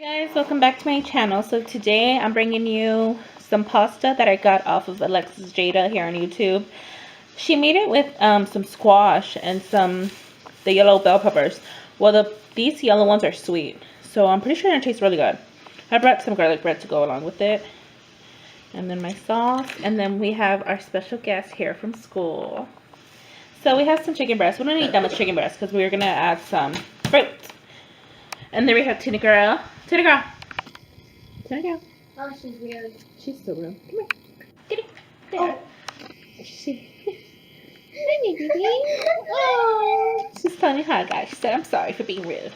Hey guys, welcome back to my channel. So today I'm bringing you some pasta that I got off of Alexis Jada here on YouTube. She made it with some squash and the yellow bell peppers. Well, these yellow ones are sweet, so I'm pretty sure it tastes really good. I brought some garlic bread to go along with it, and then my sauce, and then we have our special guest here from school. So we have some chicken breast. We don't eat that much chicken breast because we're gonna add some fruit. And then we have Tina Girl. Tina Girl. Tina Girl. Oh, she's weird. She's so rude. Come here. Get it. There. Oh. Hi, baby. Oh. She's telling me hi, guys. She said, I'm sorry for being rude.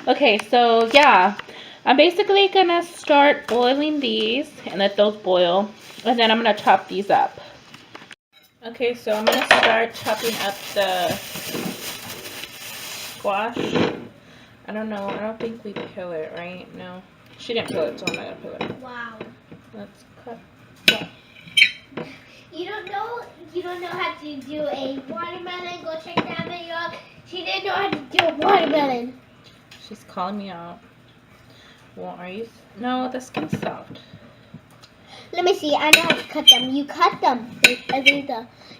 Okay, so yeah. I'm basically going to start boiling these and let those boil. And then I'm going to chop these up. Okay, so I'm going to start chopping up the squash. I don't know. I don't think we peel it, right? No. She didn't peel it, so I'm not going to peel it. Wow. Let's cut. Yeah. You don't know how to do a watermelon. Go check that video out. She didn't know how to do a watermelon. She's calling me out. Well, are you? No, the skin's soft. Let me see. I know how to cut them. You cut them.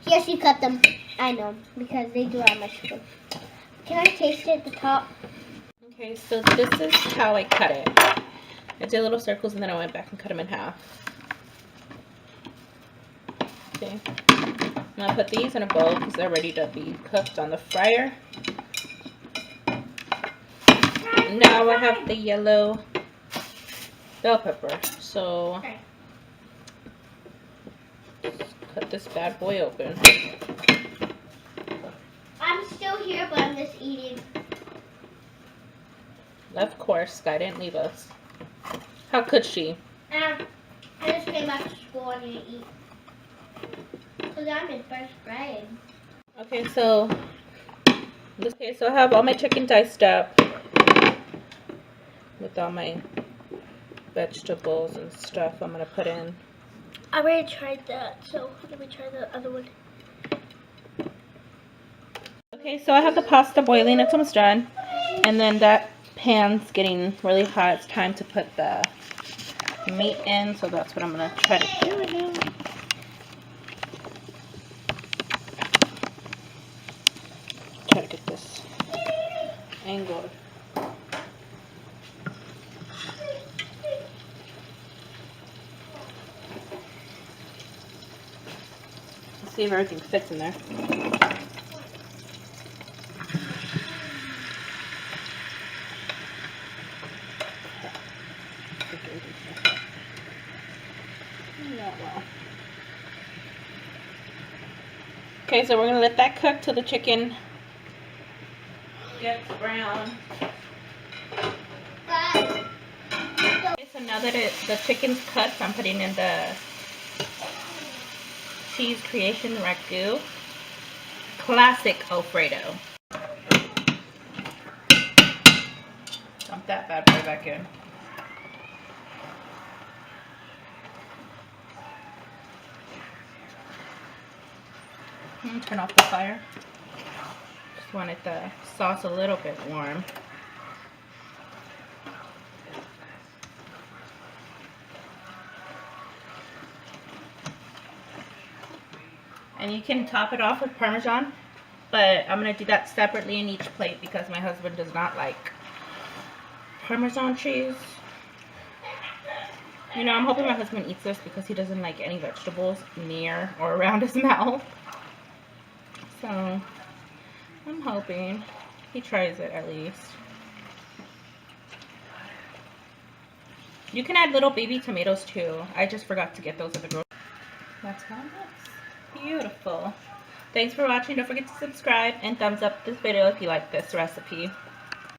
Yes, you cut them. I know, because they do have much food. Can I taste it at the top? Okay, so this is how I cut it. I did little circles and then I went back and cut them in half. Okay. I'm going to put these in a bowl because they're ready to be cooked on the fryer. Now I have the yellow bell pepper. So, cut this bad boy open. I'm still here, but I'm just eating. Of course, Sky didn't leave us. How could she? I just came back to school and didn't eat. Because I'm in first grade. Okay, so I have all my chicken diced up with all my vegetables and stuff I'm gonna put in. I already tried that, so let me try the other one. Okay, so I have the pasta boiling, it's almost done. And then that pan's getting really hot. It's time to put the meat in, so that's what I'm gonna try to do right now. Try to get this angled. Let's see if everything fits in there. Well. Okay, so we're going to let that cook till the chicken gets brown. Okay, so now that the chicken's cut, I'm putting in the cheese creation ragu. Classic Alfredo. Dump that bad boy back in. Turn off the fire. Just wanted the sauce a little bit warm. And you can top it off with Parmesan, but I'm going to do that separately in each plate because my husband does not like Parmesan cheese. You know, I'm hoping my husband eats this because he doesn't like any vegetables near or around his mouth. So, I'm hoping he tries it at least. You can add little baby tomatoes too. I just forgot to get those at the grocery store. That's how it looks. Beautiful. Thanks for watching. Don't forget to subscribe and thumbs up this video if you like this recipe.